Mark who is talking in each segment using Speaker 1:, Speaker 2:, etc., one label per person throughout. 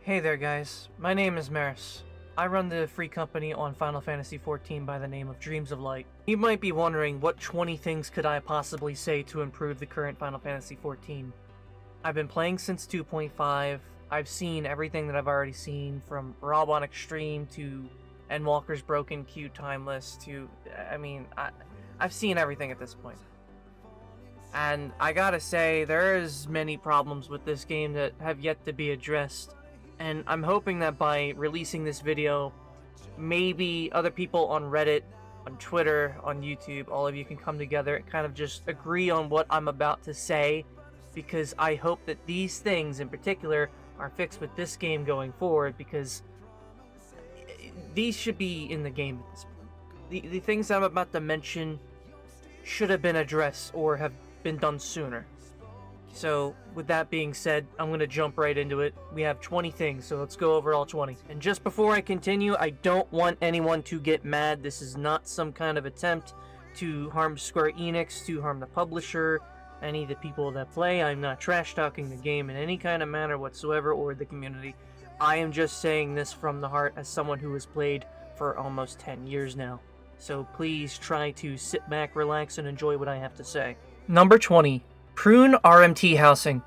Speaker 1: Hey there guys, my name is Maris. I run the free company on Final Fantasy XIV by the name of Dreams of Light. You might be wondering what 20 things could I possibly say to improve the current Final Fantasy XIV. I've been playing since 2.5, I've seen everything that I've already seen, from Rob on Extreme to Endwalker's Broken Queue Timeless to, I've seen everything at this point. And I gotta say, there's many problems with this game that have yet to be addressed. And I'm hoping that by releasing this video, maybe other people on Reddit, on Twitter, on YouTube, all of you can come together and kind of just agree on what I'm about to say, because I hope that these things in particular are fixed with this game going forward, because these should be in the game at this point. The things I'm about to mention should have been addressed or have been done sooner. So, with that being said, I'm going to jump right into it. We have 20 things, so let's go over all 20. And just before I continue, I don't want anyone to get mad. This is not some kind of attempt to harm Square Enix, to harm the publisher, any of the people that play. I'm not trash-talking the game in any kind of manner whatsoever, or the community. I am just saying this from the heart as someone who has played for almost 10 years now. So please try to sit back, relax, and enjoy what I have to say. Number 20. Prune RMT housing.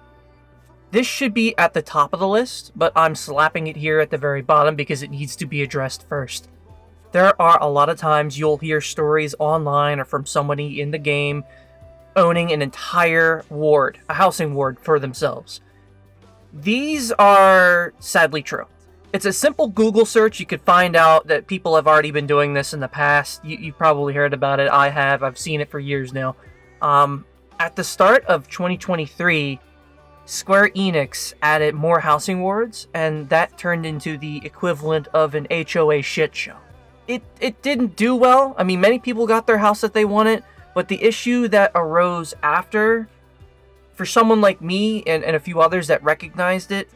Speaker 1: This should be at the top of the list, but I'm slapping it here at the very bottom because it needs to be addressed first. There are a lot of times you'll hear stories online or from somebody in the game owning an entire ward, a housing ward for themselves. These are sadly true. It's a simple Google search. You could find out that people have already been doing this in the past. You've probably heard about it. I have. I've seen it for years now. At the start of 2023, Square Enix added more housing wards, and that turned into the equivalent of an HOA shit show. It didn't do well. I mean, many people got their house that they wanted, but the issue that arose after, for someone like me and a few others that recognized it,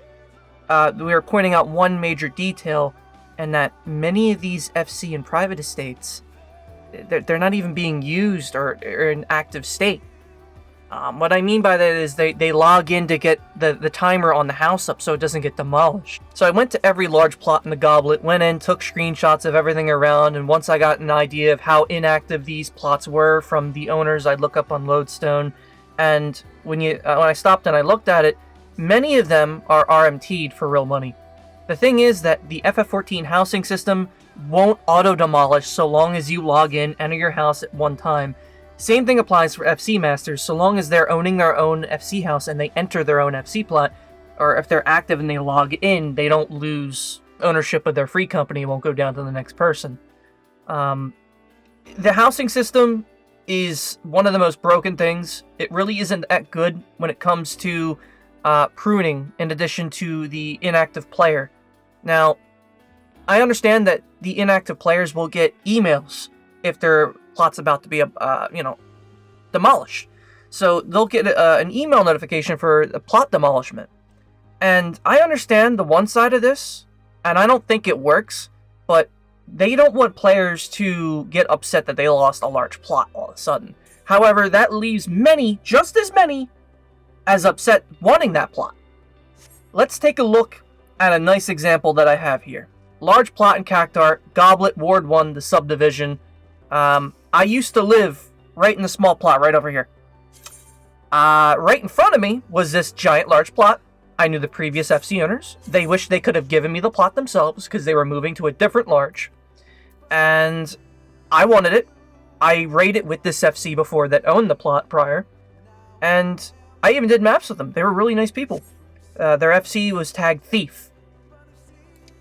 Speaker 1: we were pointing out one major detail, and that many of these FC and private estates, they're not even being used or in active state. What I mean by that is they log in to get the timer on the house up so it doesn't get demolished. So I went to every large plot in the Goblet, went in, took screenshots of everything around, and once I got an idea of how inactive these plots were from the owners, I'd look up on Lodestone, and when I stopped and I looked at it, many of them are RMT'd for real money. The thing is that the FF14 housing system won't auto-demolish so long as you log in, enter your house at one time. Same thing applies for FC Masters, so long as they're owning their own FC house and they enter their own FC plot, or if they're active and they log in, they don't lose ownership of their free company, it won't go down to the next person. The housing system is one of the most broken things. It really isn't that good when it comes to pruning, in addition to the inactive player. Now, I understand that the inactive players will get emails if their plot's about to be, demolished. So they'll get an email notification for a plot demolishment. And I understand the one side of this, and I don't think it works, but they don't want players to get upset that they lost a large plot all of a sudden. However, that leaves many, just as many, as upset wanting that plot. Let's take a look at a nice example that I have here. Large plot in Cactar, Goblet, Ward 1, the subdivision. I used to live right in the small plot right over here. Right in front of me was this giant large plot. I knew the previous FC owners. They wished they could have given me the plot themselves because they were moving to a different large. And I wanted it. I raided with this FC before that owned the plot prior. And I even did maps with them. They were really nice people. Their FC was tagged Thief.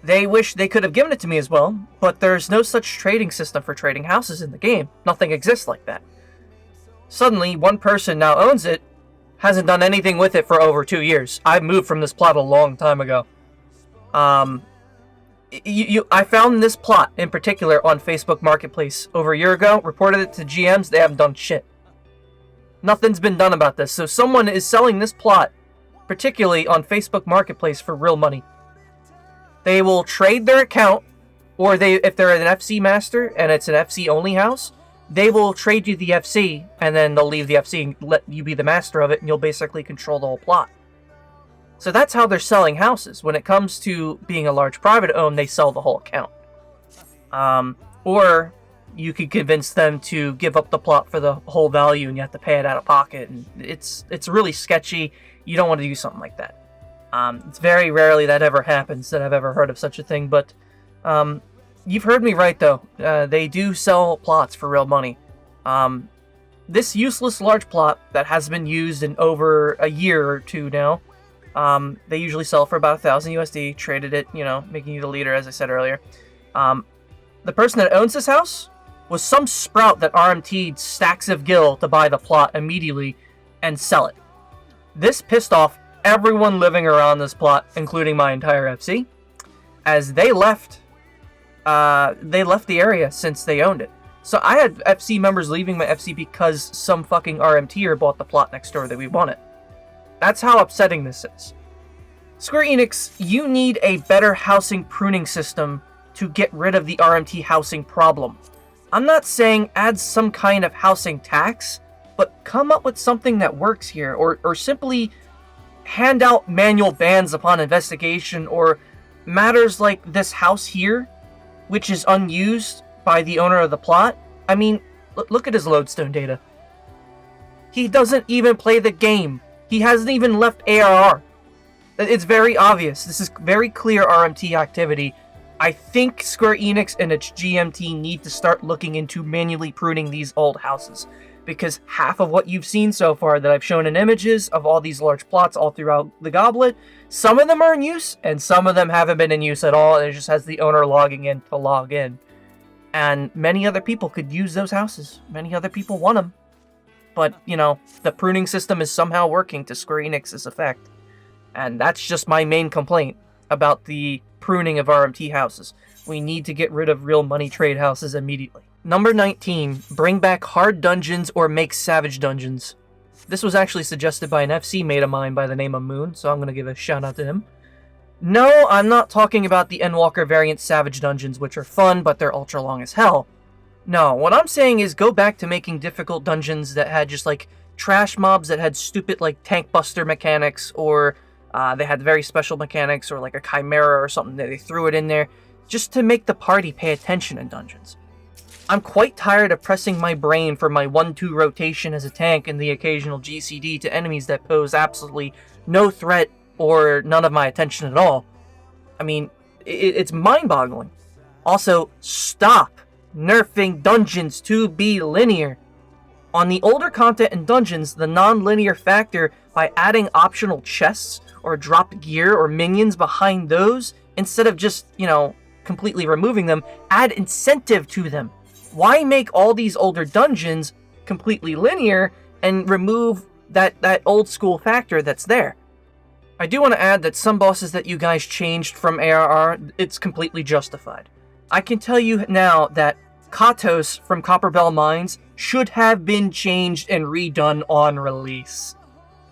Speaker 1: They wish they could have given it to me as well, but there's no such trading system for trading houses in the game. Nothing exists like that. Suddenly, one person now owns it, hasn't done anything with it for over 2 years. I moved from this plot a long time ago. I found this plot in particular on Facebook Marketplace over a year ago, reported it to GMs, they haven't done shit. Nothing's been done about this, so someone is selling this plot, particularly on Facebook Marketplace, for real money. They will trade their account, or if they're an FC master and it's an FC only house, they will trade you the FC, and then they'll leave the FC and let you be the master of it, and you'll basically control the whole plot. So that's how they're selling houses. When it comes to being a large private own, they sell the whole account. Or you could convince them to give up the plot for the whole value and you have to pay it out of pocket. And it's really sketchy. You don't want to do something like that. It's very rarely that ever happens that I've ever heard of such a thing. But you've heard me right, though. They do sell plots for real money. This useless large plot that has been used in over a year or two now, they usually sell for about 1,000 USD, traded it, making you the leader, as I said earlier. The person that owns this house was some sprout that RMT'd stacks of gil to buy the plot immediately and sell it. This pissed off everyone living around this plot, including my entire FC, as they left the area since they owned it. So I had FC members leaving my FC because some fucking RMTer bought the plot next door that we wanted. That's how upsetting this is. Square Enix, you need a better housing pruning system to get rid of the RMT housing problem. I'm not saying add some kind of housing tax, but come up with something that works here, or simply hand out manual bans upon investigation, or matters like this house here, which is unused by the owner of the plot. I mean, look at his lodestone data. He doesn't even play the game. He hasn't even left ARR. It's very obvious. This is very clear RMT activity. I think Square Enix and its GMT need to start looking into manually pruning these old houses, because half of what you've seen so far that I've shown in images of all these large plots all throughout the Goblet, some of them are in use, and some of them haven't been in use at all, and it just has the owner logging in to log in. And many other people could use those houses. Many other people want them. But, the pruning system is somehow working to Square Enix's effect. And that's just my main complaint about the pruning of RMT houses. We need to get rid of real money trade houses immediately. Number 19, bring back hard dungeons or make savage dungeons. This was actually suggested by an FC mate of mine by the name of Moon, so I'm going to give a shout out to him. No, I'm not talking about the Endwalker variant savage dungeons, which are fun, but they're ultra long as hell. No, what I'm saying is go back to making difficult dungeons that had just trash mobs that had stupid tank buster mechanics, or they had very special mechanics, or a chimera or something that they threw it in there just to make the party pay attention in dungeons. I'm quite tired of pressing my brain for my 1-2 rotation as a tank and the occasional GCD to enemies that pose absolutely no threat or none of my attention at all. I mean, it's mind-boggling. Also, stop nerfing dungeons to be linear. On the older content in dungeons, the non-linear factor by adding optional chests or dropped gear or minions behind those, instead of just, completely removing them, add incentive to them. Why make all these older dungeons completely linear and remove that old school factor that's there? I do want to add that some bosses that you guys changed from ARR, it's completely justified. I can tell you now that Katos from Copperbell Mines should have been changed and redone on release.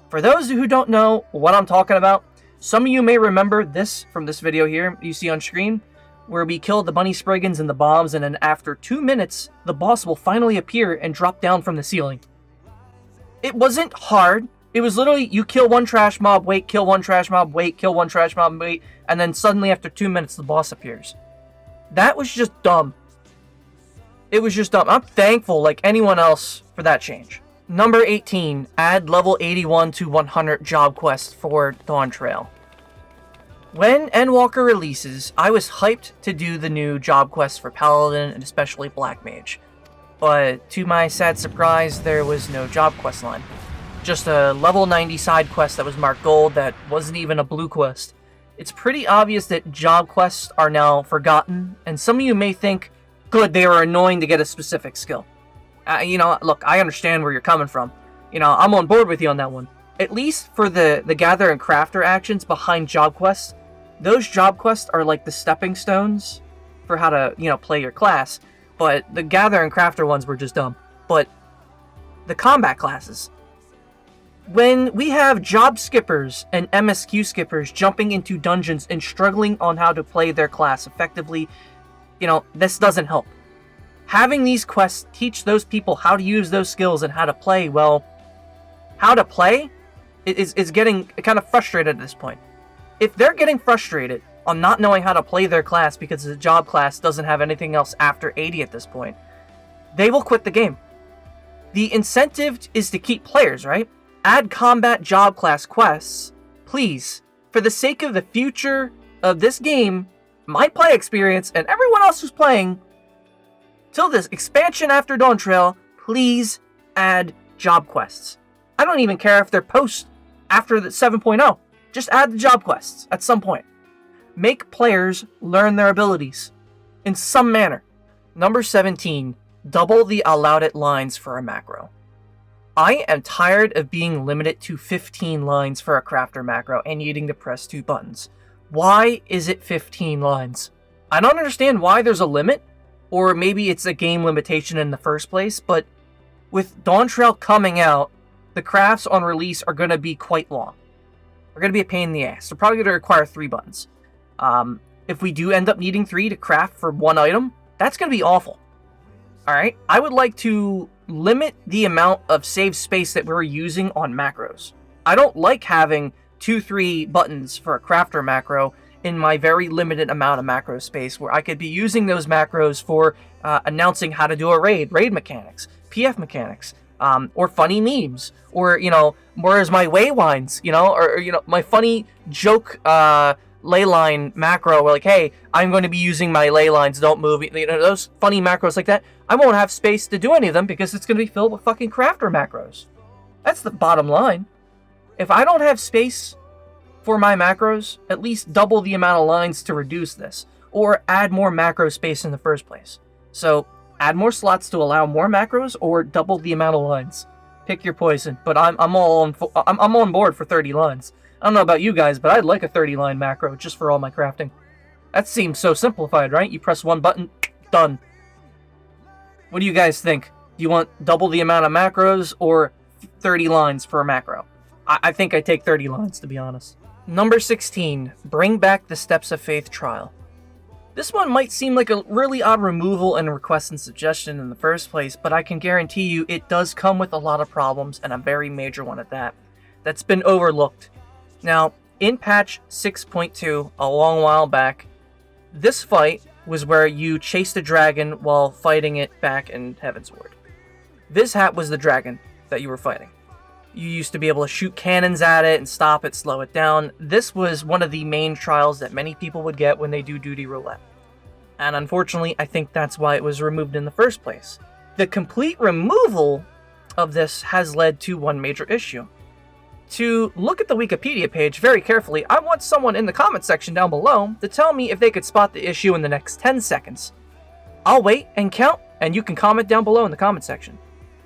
Speaker 1: For those who don't know what I'm talking about, some of you may remember this from this video here you see on screen, where we killed the bunny spriggans and the bombs, and then after 2 minutes, the boss will finally appear and drop down from the ceiling. It wasn't hard. It was literally, you kill one trash mob, wait, kill one trash mob, wait, kill one trash mob, wait, and then suddenly after 2 minutes, the boss appears. That was just dumb. It was just dumb. I'm thankful, like anyone else, for that change. Number 18, add level 81 to 100 job quests for Dawntrail. When Endwalker releases, I was hyped to do the new job quests for Paladin and especially Black Mage. But to my sad surprise, there was no job quest line. Just a level 90 side quest that was marked gold that wasn't even a blue quest. It's pretty obvious that job quests are now forgotten, and some of you may think, good, they were annoying to get a specific skill. Look, I understand where you're coming from. I'm on board with you on that one. At least for the gather and crafter actions behind job quests, those job quests are like the stepping stones for how to, play your class. But the gather and crafter ones were just dumb. But the combat classes. When we have job skippers and MSQ skippers jumping into dungeons and struggling on how to play their class effectively, this doesn't help. Having these quests teach those people how to use those skills and how to play, well, how to play? is getting kind of frustrated at this point. If they're getting frustrated on not knowing how to play their class because the job class doesn't have anything else after 80 at this point, they will quit the game. The incentive is to keep players, right? Add combat job class quests. Please, for the sake of the future of this game, my play experience, and everyone else who's playing, till this expansion after Dawntrail, please add job quests. I don't even care if they're post after the 7.0. Just add the job quests at some point. Make players learn their abilities in some manner. Number 17, double the allowed it lines for a macro. I am tired of being limited to 15 lines for a crafter macro and needing to press 2 buttons. Why is it 15 lines? I don't understand why there's a limit, or maybe it's a game limitation in the first place, but with Dawntrail coming out, the crafts on release are going to be quite long. They're going to be a pain in the ass. They're probably going to require 3 buttons. If we do end up needing 3 to craft for 1 item, that's going to be awful. Alright, I would like to limit the amount of save space that we're using on macros. I don't like having 2-3 buttons for a crafter macro in my very limited amount of macro space, where I could be using those macros for announcing how to do a raid mechanics, PF mechanics, or funny memes, or, where's my waywines, or my funny joke ley line macro, where like, hey, I'm going to be using my ley lines, don't move, those funny macros like that. I won't have space to do any of them because it's going to be filled with fucking crafter macros. That's the bottom line. If I don't have space for my macros, at least double the amount of lines to reduce this, or add more macro space in the first place. So add more slots to allow more macros, or double the amount of lines. Pick your poison. But I'm on board for 30 lines. I don't know about you guys, but I'd like a 30-line macro just for all my crafting. That seems so simplified, right? You press 1 button, done. What do you guys think? Do you want double the amount of macros or 30 lines for a macro? I think I take 30 lines, to be honest. Number 16, bring back the Steps of Faith trial. This one might seem like a really odd removal and request and suggestion in the first place, but I can guarantee you it does come with a lot of problems, and a very major one at that, that's been overlooked. Now, in patch 6.2, a long while back, this fight was where you chased a dragon while fighting it back in Heavensward. Vizhat was the dragon that you were fighting. You used to be able to shoot cannons at it and stop it, slow it down. This was one of the main trials that many people would get when they do duty roulette. And unfortunately, I think that's why it was removed in the first place. The complete removal of this has led to one major issue. To look at the Wikipedia page very carefully, I want someone in the comment section down below to tell me if they could spot the issue in the next 10 seconds. I'll wait and count, and you can comment down below in the comment section.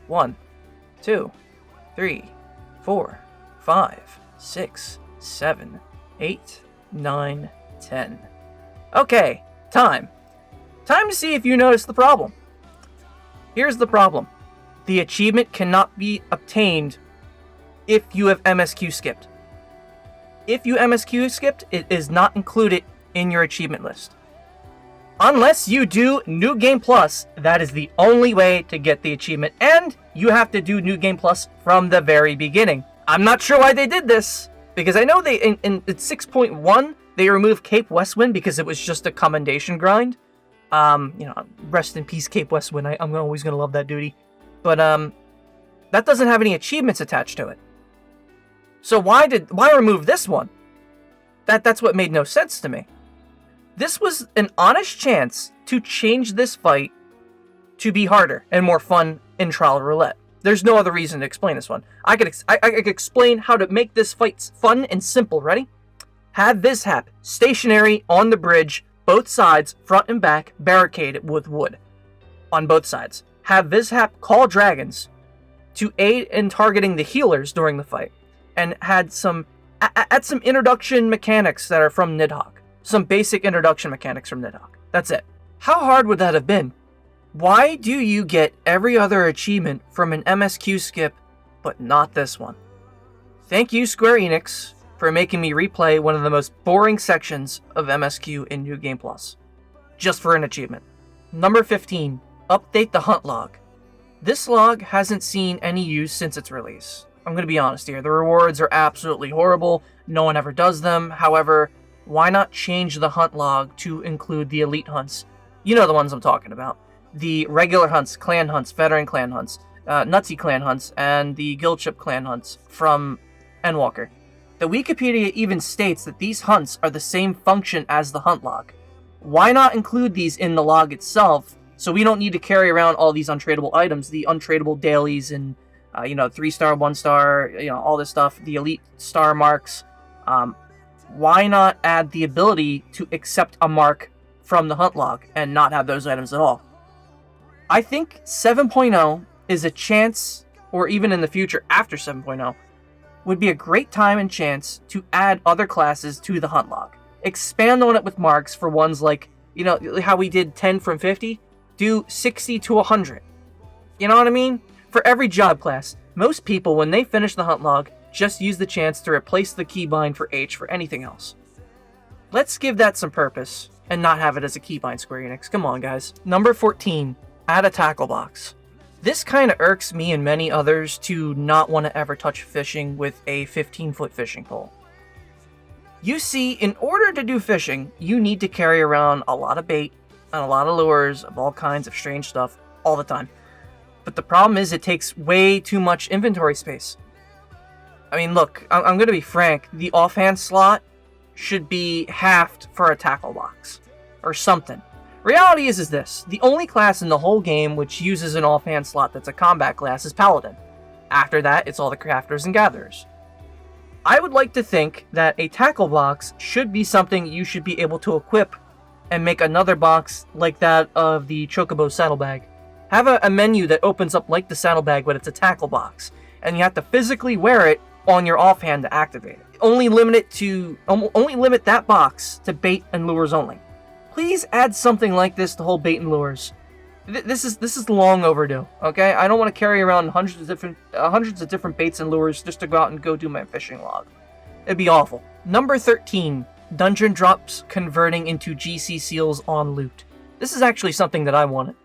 Speaker 1: 1, 2, 3, 4, 5, 6, 7, 8, 9, 10. Okay, time. Time to see if you notice the problem. Here's the problem. The achievement cannot be obtained if you have MSQ skipped. If you MSQ skipped, it is not included in your achievement list. Unless you do New Game Plus, that is the only way to get the achievement, and you have to do New Game Plus from the very beginning. I'm not sure why they did this, because I know they in 6.1 they removed Cape Westwind because it was just a commendation grind. Rest in peace, Cape Westwind. I'm always gonna love that duty, but that doesn't have any achievements attached to it. So why remove this one? That's what made no sense to me. This was an honest chance to change this fight to be harder and more fun in Trial Roulette. There's no other reason to explain this one. I could explain how to make this fight fun and simple. Ready? Have Vizhat stationary on the bridge, both sides, front and back, barricaded with wood on both sides. Have Vizhat call dragons to aid in targeting the healers during the fight, and add some introduction mechanics that are from Nidhogg. Some basic introduction mechanics from Nidhogg. That's it. How hard would that have been? Why do you get every other achievement from an MSQ skip, but not this one? Thank you, Square Enix, for making me replay one of the most boring sections of MSQ in New Game Plus, just for an achievement. Number 15, update the hunt log. This log hasn't seen any use since its release. I'm going to be honest here. The rewards are absolutely horrible. No one ever does them. However, why not change the hunt log to include the elite hunts? You know the ones I'm talking about. The regular hunts, clan hunts, veteran clan hunts, Nutsy clan hunts, and the Guildship clan hunts from Endwalker. The Wikipedia even states that these hunts are the same function as the hunt log. Why not include these in the log itself so we don't need to carry around all these untradeable items, the untradeable dailies and 3-star, 1-star, all this stuff, the elite star marks. Why not add the ability to accept a mark from the hunt log and not have those items at all? I think 7.0 is a chance, or even in the future after 7.0, would be a great time and chance to add other classes to the hunt log. Expand on it with marks for ones like, how we did 10 from 50, do 60 to 100. You know what I mean? For every job class, most people, when they finish the hunt log, just use the chance to replace the keybind for H for anything else. Let's give that some purpose, and not have it as a keybind, Square Enix. Come on, guys. Number 14, add a tackle box. This kind of irks me and many others to not want to ever touch fishing with a 15-foot fishing pole. You see, in order to do fishing, you need to carry around a lot of bait and a lot of lures of all kinds of strange stuff all the time. But the problem is it takes way too much inventory space. I mean, look, I'm going to be frank. The offhand slot should be halved for a tackle box or something. Reality is this. The only class in the whole game which uses an offhand slot that's a combat class is Paladin. After that, it's all the crafters and gatherers. I would like to think that a tackle box should be something you should be able to equip and make another box like that of the Chocobo saddlebag. Have a menu that opens up like the saddlebag, but it's a tackle box, and you have to physically wear it on your offhand to activate it. Only limit that box to bait and lures only. Please add something like this to whole bait and lures. This is long overdue. Okay, I don't want to carry around hundreds of different baits and lures just to go out and go do my fishing log. It'd be awful. Number 13, dungeon drops converting into GC seals on loot. This is actually something that I wanted.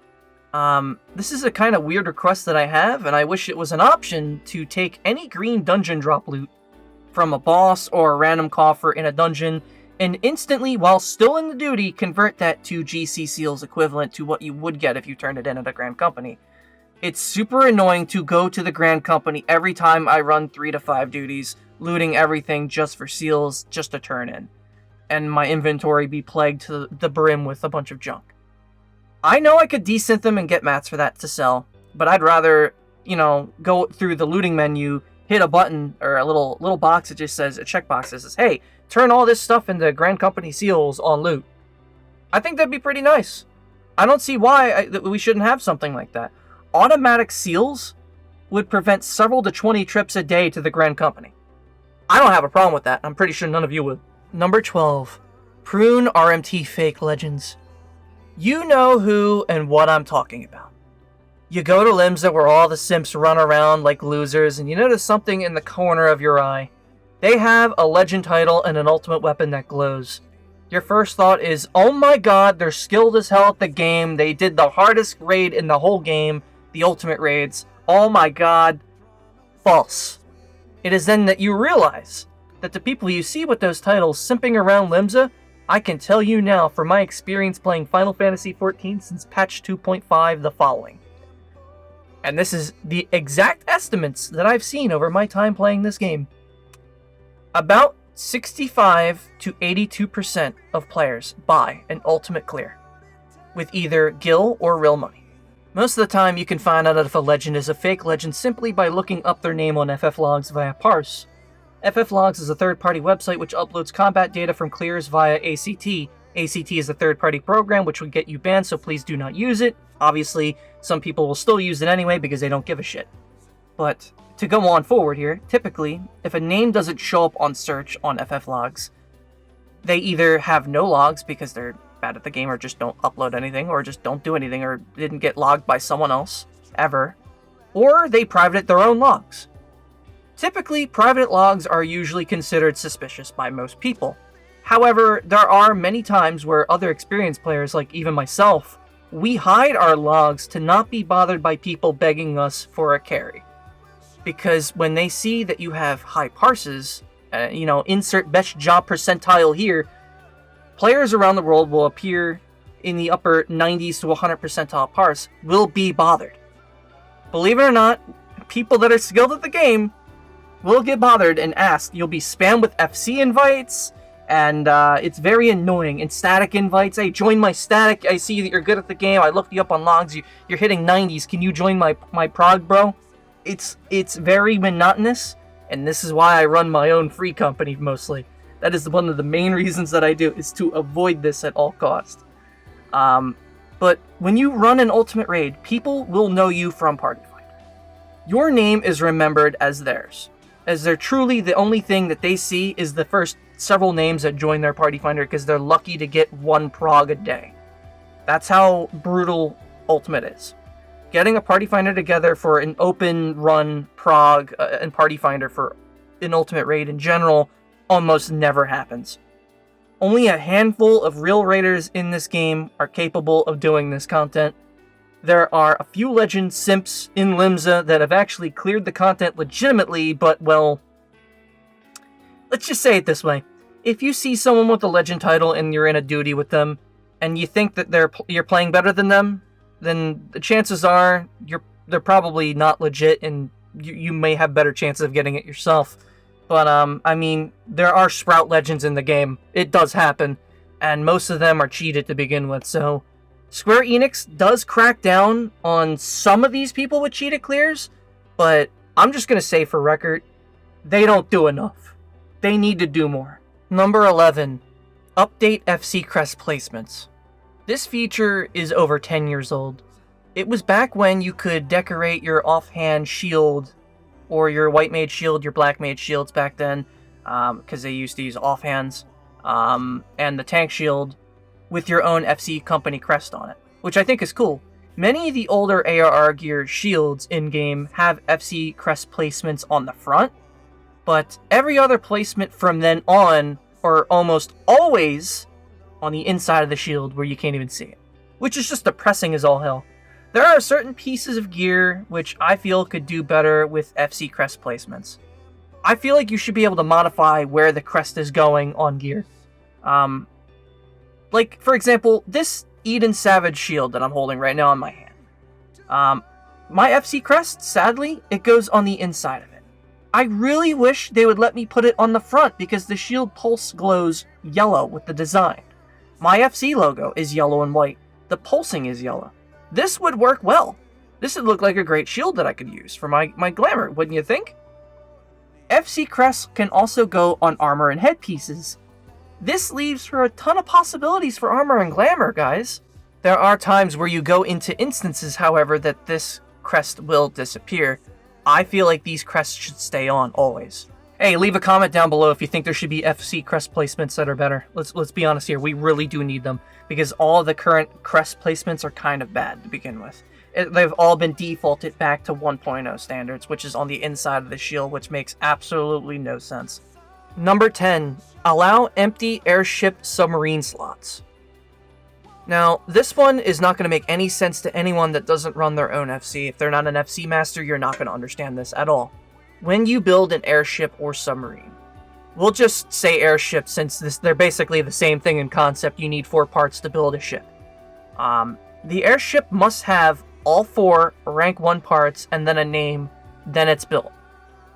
Speaker 1: This is a kind of weird request that I have, and I wish it was an option to take any green dungeon drop loot from a boss or a random coffer in a dungeon and instantly, while still in the duty, convert that to GC seals equivalent to what you would get if you turned it in at a Grand Company. It's super annoying to go to the Grand Company every time I run 3 to 5 duties, looting everything just for seals, just to turn in, and my inventory be plagued to the brim with a bunch of junk. I know I could desynth them and get mats for that to sell, but I'd rather, go through the looting menu, hit a button, or a little box that just says, a checkbox that says, hey, turn all this stuff into Grand Company seals on loot. I think that'd be pretty nice. I don't see why we shouldn't have something like that. Automatic seals would prevent several to 20 trips a day to the Grand Company. I don't have a problem with that. I'm pretty sure none of you would. Number 12. Prune RMT fake legends. You know who and what I'm talking about. You go to Limsa where all the simps run around like losers and you notice something in the corner of your eye. They have a legend title and an ultimate weapon that glows. Your first thought is, oh my god, they're skilled as hell at the game. They did the hardest raid in the whole game, the ultimate raids. Oh my god. False. It is then that you realize that the people you see with those titles simping around Limsa, I can tell you now from my experience playing Final Fantasy XIV since patch 2.5 the following. And this is the exact estimates that I've seen over my time playing this game. About 65 to 82% of players buy an ultimate clear with either gil or real money. Most of the time you can find out if a legend is a fake legend simply by looking up their name on FF Logs via parse. FF Logs is a third-party website which uploads combat data from clears via ACT. ACT is a third-party program which would get you banned, so please do not use it. Obviously, some people will still use it anyway because they don't give a shit. But to go on forward here, typically, if a name doesn't show up on search on FF Logs, they either have no logs because they're bad at the game or just don't upload anything or just don't do anything or didn't get logged by someone else, ever, or they private their own logs. Typically, private logs are usually considered suspicious by most people. However, there are many times where other experienced players, like even myself, we hide our logs to not be bothered by people begging us for a carry. because when they see that you have high parses, insert best job percentile here, players around the world will appear in the upper 90s to 100 percentile parse will be bothered. Believe it or not, people that are skilled at the game will get bothered and ask. You'll be spammed with FC invites, and it's very annoying. And static invites. Hey, join my static. I see that you're good at the game. I looked you up on logs. You're hitting 90s. Can you join my prog, bro? It's very monotonous, and this is why I run my own free company mostly. That is one of the main reasons that I do, is to avoid this at all costs. But when you run an ultimate raid, people will know you from Party Finder. Your name is remembered as theirs, as they're truly the only thing that they see is the first several names that join their Party Finder, because they're lucky to get one prog a day. That's how brutal ultimate is. Getting a Party Finder together for an open run prog and Party Finder for an ultimate raid in general almost never happens. Only a handful of real raiders in this game are capable of doing this content. There are a few legend simps in Limsa that have actually cleared the content legitimately, but, well, let's just say it this way. If you see someone with a legend title and you're in a duty with them, and you think that you're playing better than them, then the chances are they're probably not legit, and you may have better chances of getting it yourself. But, I mean, there are Sprout legends in the game. It does happen, and most of them are cheated to begin with, so Square Enix does crack down on some of these people with cheated clears, but I'm just going to say for record, they don't do enough. They need to do more. Number 11, update FC crest placements. This feature is over 10 years old. It was back when you could decorate your offhand shield, or your white mage shield, your black mage shields back then, because they used to use offhands, and the tank shield with your own FC company crest on it, which I think is cool. Many of the older ARR gear shields in-game have FC crest placements on the front, but every other placement from then on are almost always on the inside of the shield where you can't even see it, which is just depressing as all hell. There are certain pieces of gear which I feel could do better with FC crest placements. I feel like you should be able to modify where the crest is going on gear. Like, for example, this Eden Savage shield that I'm holding right now in my hand. My FC crest, sadly, it goes on the inside of it. I really wish they would let me put it on the front, because the shield pulse glows yellow with the design. My FC logo is yellow and white. The pulsing is yellow. This would work well. This would look like a great shield that I could use for my glamour, wouldn't you think? FC crests can also go on armor and headpieces. This leaves for a ton of possibilities for armor and glamour, guys. There are times where you go into instances, however, that this crest will disappear. I feel like these crests should stay on always. Hey, leave a comment down below if you think there should be FC crest placements that are better. Let's be honest here, we really do need them, because all the current crest placements are kind of bad to begin with. They've all been defaulted back to 1.0 standards, which is on the inside of the shield, which makes absolutely no sense. Number 10, allow empty airship submarine slots. Now, this one is not going to make any sense to anyone that doesn't run their own FC. If they're not an FC master, you're not going to understand this at all. When you build an airship or submarine, we'll just say airship since they're basically the same thing in concept. You need 4 parts to build a ship. The airship must have all 4 rank 1 parts and then a name, then it's built.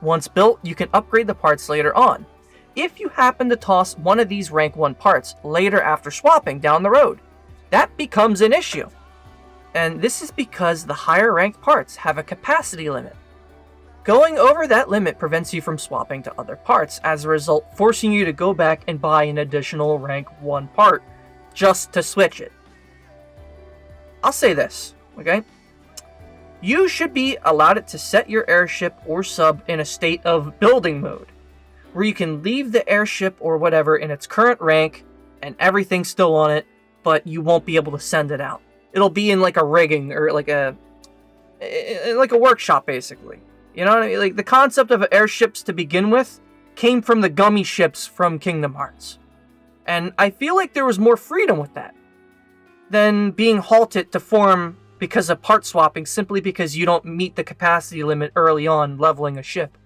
Speaker 1: Once built, you can upgrade the parts later on. If you happen to toss one of these rank 1 parts later after swapping down the road, that becomes an issue. And this is because the higher ranked parts have a capacity limit. Going over that limit prevents you from swapping to other parts, as a result forcing you to go back and buy an additional rank 1 part just to switch it. I'll say this, okay? You should be allowed to set your airship or sub in a state of building mode, where you can leave the airship or whatever in its current rank and everything's still on it, but you won't be able to send it out. It'll be in like a rigging or like a workshop, basically. You know what I mean? Like, the concept of airships to begin with came from the gummy ships from Kingdom Hearts. And I feel like there was more freedom with that than being halted to form because of part swapping, simply because you don't meet the capacity limit early on leveling a ship.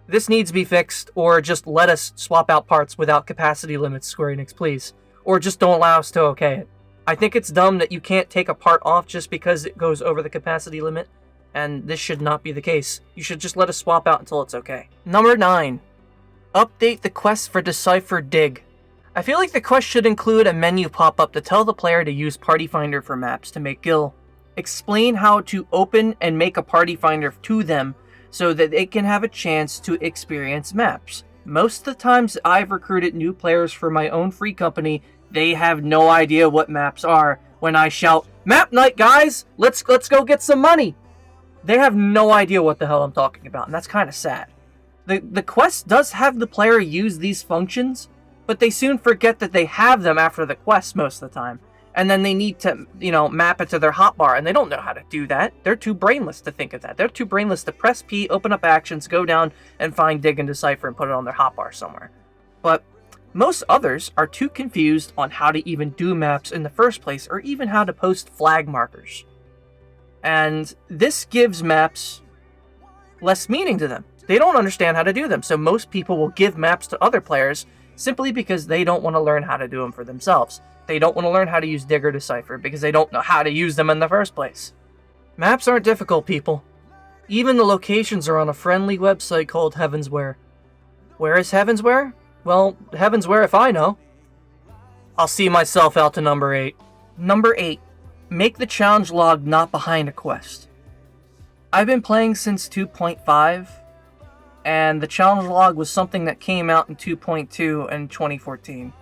Speaker 1: This needs to be fixed, or just let us swap out parts without capacity limits, Square Enix, please. Or just don't allow us to okay it. I think it's dumb that you can't take a part off just because it goes over the capacity limit, and this should not be the case. You should just let us swap out until it's okay. Number 9. Update the quest for Decipher Dig. I feel like the quest should include a menu pop-up to tell the player to use Party Finder for maps to make Gil. Explain how to open and make a Party Finder to them so that they can have a chance to experience maps. Most of the times I've recruited new players for my own free company, they have no idea what maps are. When I shout, "Map night, guys! Let's go get some money!" They have no idea what the hell I'm talking about, and that's kind of sad. The quest does have the player use these functions, but they soon forget that they have them after the quest most of the time. And then they need to, map it to their hotbar, and they don't know how to do that. They're too brainless to think of that. They're too brainless to press P, open up actions, go down, and find Dig and Decipher and put it on their hotbar somewhere. But most others are too confused on how to even do maps in the first place, or even how to post flag markers. And this gives maps less meaning to them. They don't understand how to do them, so most people will give maps to other players simply because they don't want to learn how to do them for themselves. They don't want to learn how to use Dig or Decipher because they don't know how to use them in the first place. Maps aren't difficult, people. Even the locations are on a friendly website called Heavensware. Where is Heavensware? Well, Heavensware if I know. I'll see myself out to number 8. Number 8. Make the challenge log not behind a quest. I've been playing since 2.5, and the challenge log was something that came out in 2.2 in 2014.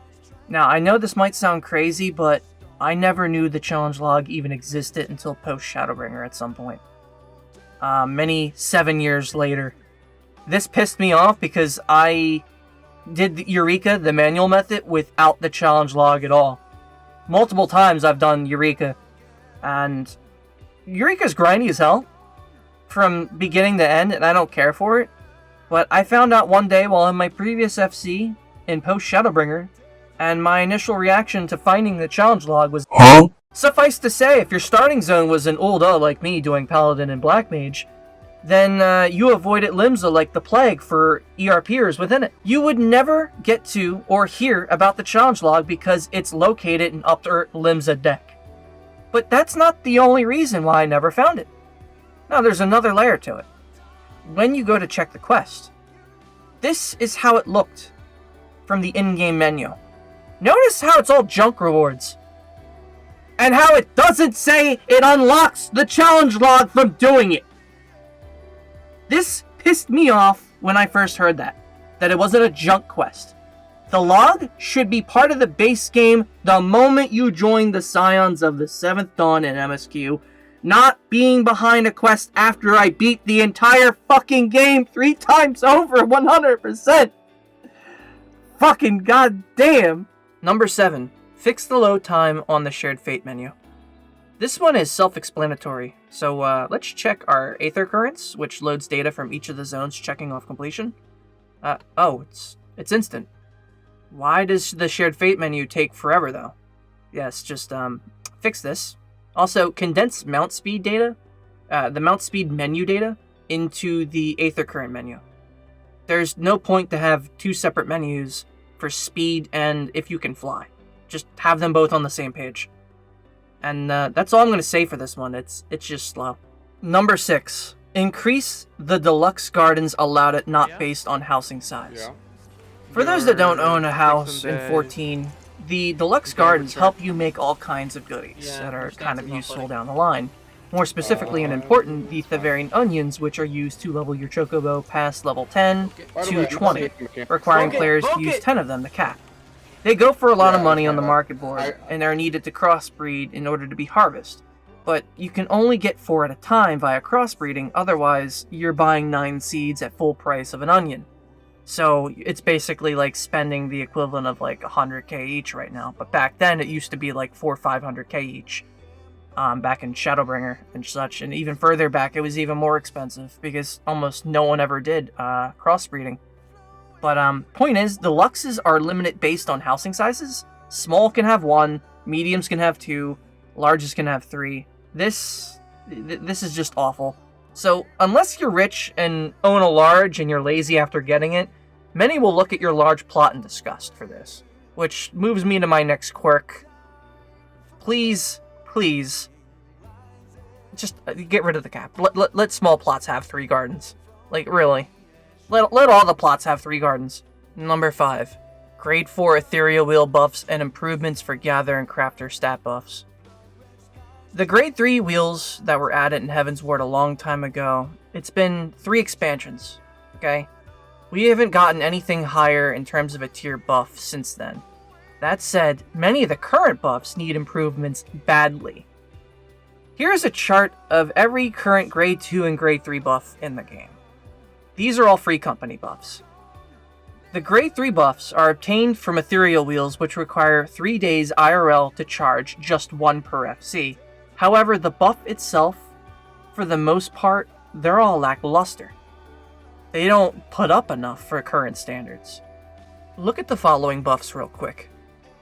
Speaker 1: Now, I know this might sound crazy, but I never knew the challenge log even existed until post-Shadowbringer at some point. Many 7 years later. This pissed me off because I did the Eureka, the manual method, without the challenge log at all. Multiple times I've done Eureka, and Eureka's grindy as hell from beginning to end, and I don't care for it. But I found out one day while in my previous FC in post-Shadowbringer, and my initial reaction to finding the challenge log was, huh? Suffice to say, if your starting zone was an Ulda like me doing Paladin and Black Mage, then you avoided Limsa like the plague for ERPers within it. You would never get to or hear about the challenge log because it's located in Upper Limsa deck. But that's not the only reason why I never found it. Now there's another layer to it. When you go to check the quest, this is how it looked from the in-game menu. Notice how it's all junk rewards. And how it doesn't say it unlocks the challenge log from doing it. This pissed me off when I first heard that it wasn't a junk quest. The log should be part of the base game the moment you join the Scions of the 7th Dawn in MSQ, not being behind a quest after I beat the entire fucking game 3 times over 100%. Fucking goddamn. Number 7. Fix the load time on the Shared Fate menu. This one is self-explanatory, so let's check our Aether Currents, which loads data from each of the zones checking off completion. Oh, it's instant. Why does the Shared Fate menu take forever, though? Yes, just fix this. Also, condense mount speed data, the mount speed menu data, into the Aether Current menu. There's no point to have 2 separate menus for speed and if you can fly. Just have them both on the same page. And that's all I'm going to say for this one. It's just slow. Number 6. Increase the deluxe gardens allowed it not based on housing size. Yeah. For those that don't own a house in 14, the deluxe gardens help you make all kinds of goodies that are kind of useful down the line. More specifically and important, the Theverian onions, which are used to level your chocobo past level 10 to 20, requiring players to use 10 of them to cap. They go for a lot of money on the market board, and are needed to crossbreed in order to be harvested. But you can only get 4 at a time via crossbreeding, otherwise you're buying 9 seeds at full price of an onion. So it's basically like spending the equivalent of like 100k each right now, but back then it used to be like 400 or 500k each. Back in Shadowbringer and such, and even further back it was even more expensive because almost no one ever did crossbreeding. But point is, deluxes are limited based on housing sizes. Small can have 1, mediums can have 2, larges can have 3, This is just awful. So, unless you're rich and own a large and you're lazy after getting it, many will look at your large plot in disgust for this. Which moves me to my next quirk. Please, just get rid of the cap. Let small plots have 3 gardens. Like, really. Let all the plots have 3 gardens. Number 5. Grade 4 Ethereal Wheel buffs and improvements for Gather and Crafter stat buffs. The Grade 3 wheels that were added in Heaven's Ward a long time ago, it's been 3 expansions, okay? We haven't gotten anything higher in terms of a tier buff since then. That said, many of the current buffs need improvements badly. Here's a chart of every current Grade 2 and Grade 3 buff in the game. These are all free company buffs. The Grade 3 buffs are obtained from Ethereal Wheels, which require 3 days IRL to charge, just 1 per FC. However, the buff itself, for the most part, they're all lackluster. They don't put up enough for current standards. Look at the following buffs real quick.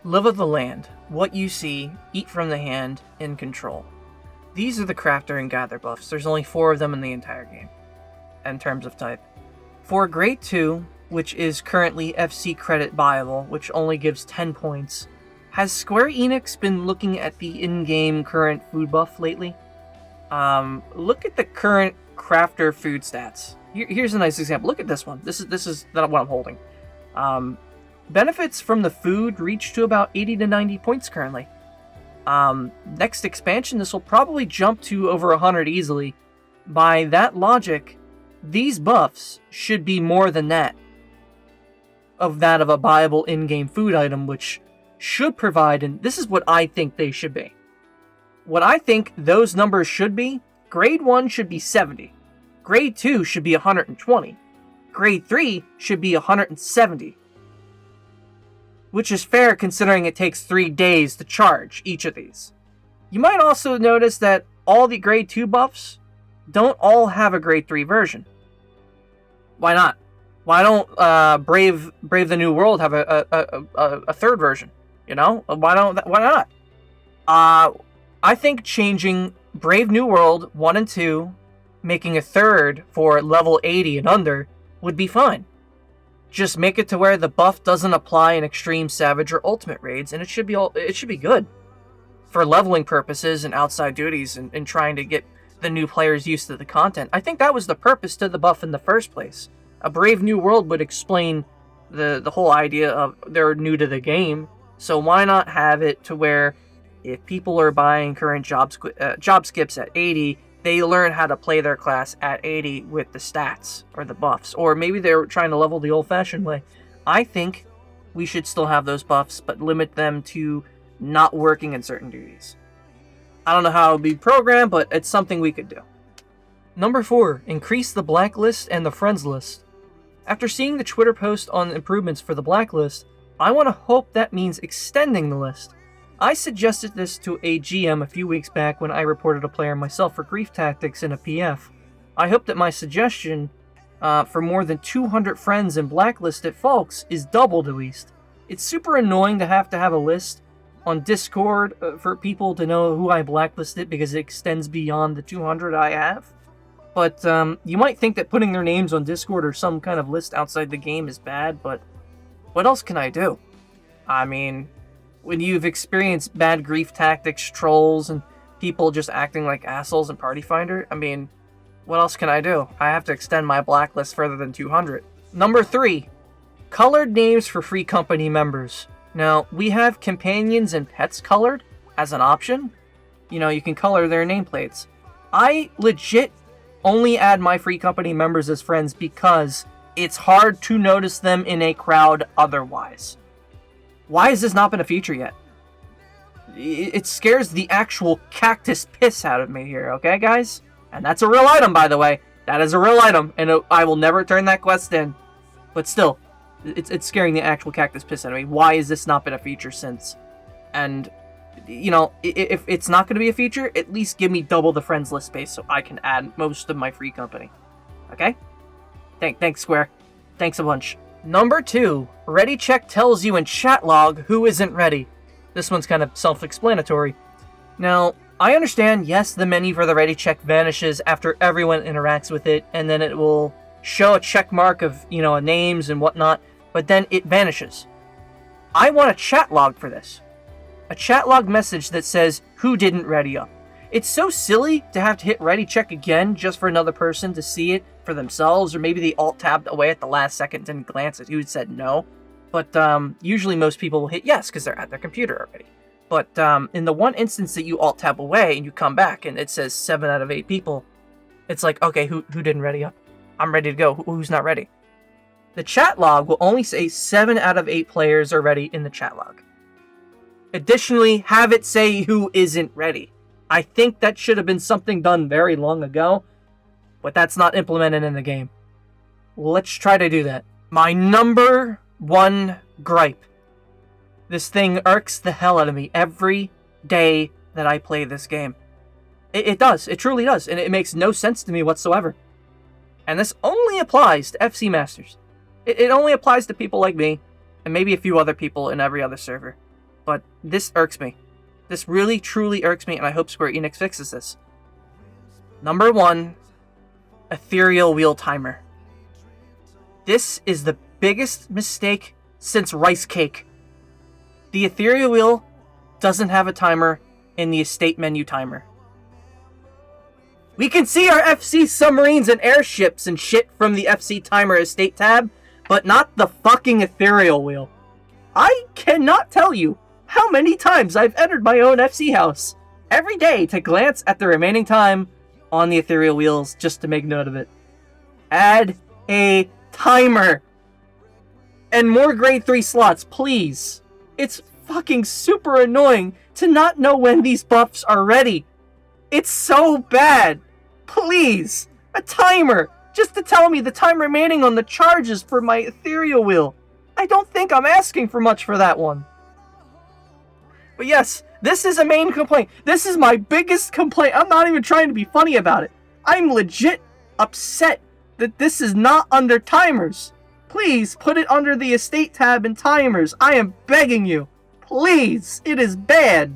Speaker 1: Live of the Land, What You See, Eat from the Hand, and Control. These are the Crafter and Gather buffs. There's only 4 of them in the entire game, in terms of type. For Grade 2, which is currently FC credit viable, which only gives 10 points, has Square Enix been looking at the in-game current food buff lately? Look at the current Crafter food stats. Here's a nice example. Look at this one. This is what I'm holding. Benefits from the food reach to about 80 to 90 points currently. Next expansion, this will probably jump to over 100 easily. By that logic, these buffs should be more than that of a viable in-game food item, which should provide, and this is what I think they should be. What I think those numbers should be, Grade 1 should be 70. Grade 2 should be 120. Grade 3 should be 170. Which is fair considering it takes 3 days to charge each of these. You might also notice that all the Grade 2 buffs don't all have a Grade 3 version. Why not? Why don't Brave the New World have a third version? You know? Why not? I think changing Brave New World 1 and 2, making a third for level 80 and under, would be fine. Just make it to where the buff doesn't apply in Extreme, Savage, or Ultimate raids, and it should be good. For leveling purposes and outside duties and trying to get the new players used to the content. I think that was the purpose to the buff in the first place. A Brave New World would explain the whole idea of they're new to the game, so why not have it to where if people are buying current job skips at 80, they learn how to play their class at 80 with the stats or the buffs, or maybe they're trying to level the old-fashioned way. I think we should still have those buffs, but limit them to not working in certain duties. I don't know how it would be programmed, but it's something we could do. Number 4, increase the blacklist and the friends list. After seeing the Twitter post on improvements for the blacklist, I want to hope that means extending the list. I suggested this to a GM a few weeks back when I reported a player myself for grief tactics in a PF. I hope that my suggestion for more than 200 friends and blacklisted folks is doubled at least. It's super annoying to have a list on Discord for people to know who I blacklisted because it extends beyond the 200 I have. But you might think that putting their names on Discord or some kind of list outside the game is bad, but what else can I do? I mean, when you've experienced bad grief tactics, trolls, and people just acting like assholes in Party Finder, I mean, what else can I do? I have to extend my blacklist further than 200. Number 3, colored names for free company members. Now, we have companions and pets colored as an option. You know, you can color their nameplates. I legit only add my free company members as friends because it's hard to notice them in a crowd otherwise. Why has this not been a feature yet? It scares the actual cactus piss out of me here, okay, guys? And that's a real item, by the way. That is a real item, and I will never turn that quest in. But still, it's scaring the actual cactus piss out of me. Why has this not been a feature since? And, you know, if it's not going to be a feature, at least give me double the friends list space so I can add most of my free company. Okay? Thanks, Square. Thanks a bunch. Number 2, Ready Check tells you in chat log who isn't ready. This one's kind of self-explanatory. Now, I understand, yes, the menu for the ready check vanishes after everyone interacts with it, and then it will show a check mark of, names and whatnot, but then it vanishes. I want a chat log for this. A chat log message that says who didn't ready up. It's so silly to have to hit ready check again just for another person to see it for themselves, or maybe they alt-tabbed away at the last second and glance at who said no. But usually most people will hit yes because they're at their computer already. But in the one instance that you alt-tab away and you come back and it says 7 out of 8 people, it's like, okay, who didn't ready up? I'm ready to go. Who's not ready? The chat log will only say 7 out of 8 players are ready in the chat log. Additionally, have it say who isn't ready. I think that should have been something done very long ago, but that's not implemented in the game. Let's try to do that. My number one gripe. This thing irks the hell out of me every day that I play this game. It does. It truly does. And it makes no sense to me whatsoever. And this only applies to FC Masters. It only applies to people like me, and maybe a few other people in every other server. But this irks me. This really, truly irks me, and I hope Square Enix fixes this. Number 1, Ethereal Wheel Timer. This is the biggest mistake since Rice Cake. The Ethereal Wheel doesn't have a timer in the estate menu timer. We can see our FC submarines and airships and shit from the FC timer estate tab, but not the fucking Ethereal Wheel. I cannot tell you how many times I've entered my own FC house every day to glance at the remaining time on the Ethereal Wheels just to make note of it. Add a timer. And more grade 3 slots, please. It's fucking super annoying to not know when these buffs are ready. It's so bad. Please, a timer, just to tell me the time remaining on the charges for my Ethereal Wheel. I don't think I'm asking for much for that one. But yes, this is a main complaint. This is my biggest complaint. I'm not even trying to be funny about it. I'm legit upset that this is not under timers. Please put it under the estate tab and timers. I am begging you. Please, it is bad.